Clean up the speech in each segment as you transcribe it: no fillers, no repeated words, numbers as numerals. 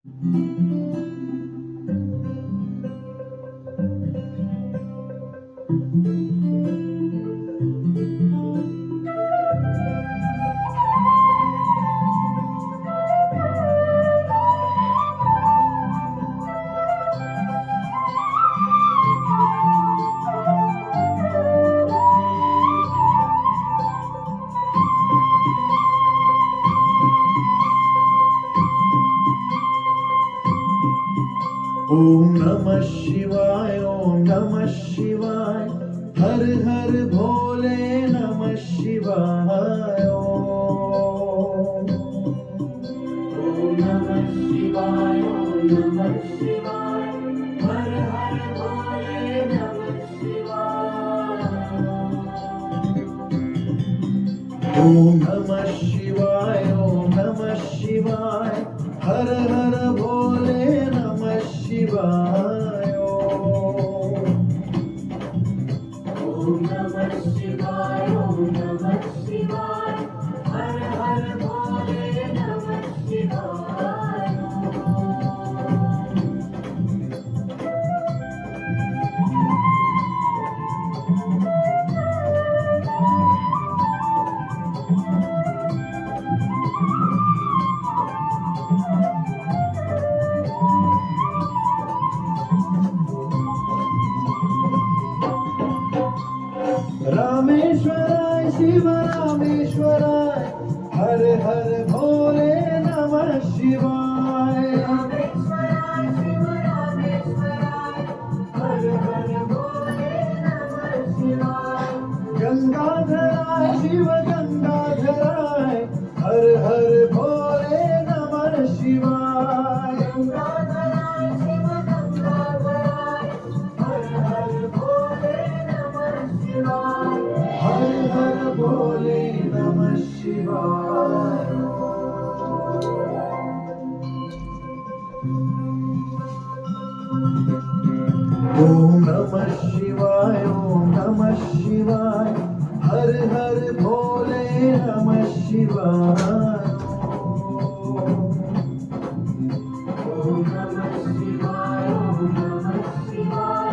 ओम नमः शिवाय, ओम नमः शिवाय, हर हर भोले नमः शिवाय। ओम नमः शिवाय, ओम नमः शिवाय, हर हर भोले नमः शिवाय। ओम नमः शिवाय, ओम नमः शिवाय, हर हर भोले नमः शिवाय। ओम नमः शिवाय, ओम नमः शिवाय, हर हर भोले नमः शिवाय। रामेश्वराय शिव रामेश्वराय, हर हर भोले नमः शिवाय। रामेश्वराय शिव रामेश्वराय, हर हर भोले नमः शिवाय। गंगाधराय शिव गंगाधराय, हर हर भोले नमः शिवाय। गंगाधराय शिव गंगाधराय, हर हर भोले नमः शिवाय। हर हर भोले नमः शिवाय। ओम नमः शिवाय, ओम नमः शिवाय, हर हर भोले नमः शिवाय। ओम नमः शिवाय, ओम नमः शिवाय,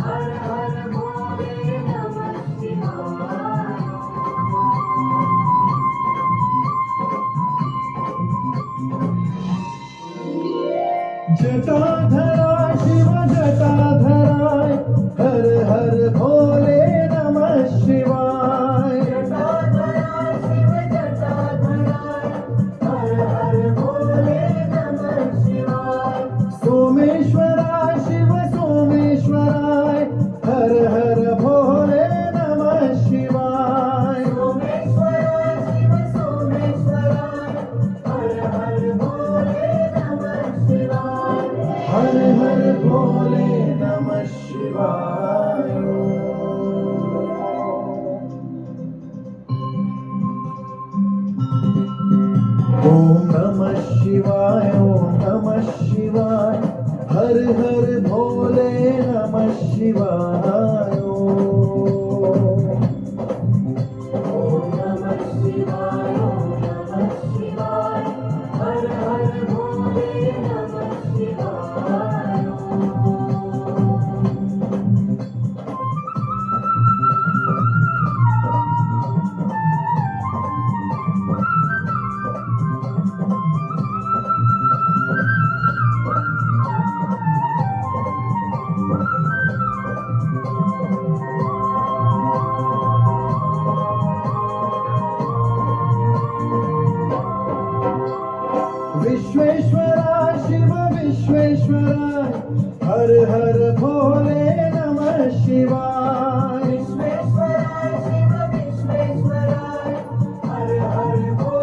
हर हर भोले नमः शिवाय। जटाधराय शिव जटाधराय, हर हर भोले नमः शिवाय। जटाधराय शिव जटाधराय, हर हर भोले नमः शिवाय। सोमेश्वराय शिव सोमेश्वराय, हर हर भोले नमः शिवाय। सोमेश्वराय शिव सोमेश्वराय, हर हर भोले नमः शिवाय। हर हर भोले नमः शिवाय। ओम नमः शिवाय, ओम नमः शिवाय, हर हर भोले नमः शिवाय। ओम नमः शिवाय, ओम नमः शिवाय, हर हर भोले नमः शिवाय। विश्वेश्वराय शिव विश्वेश्वराय, हर हर भोले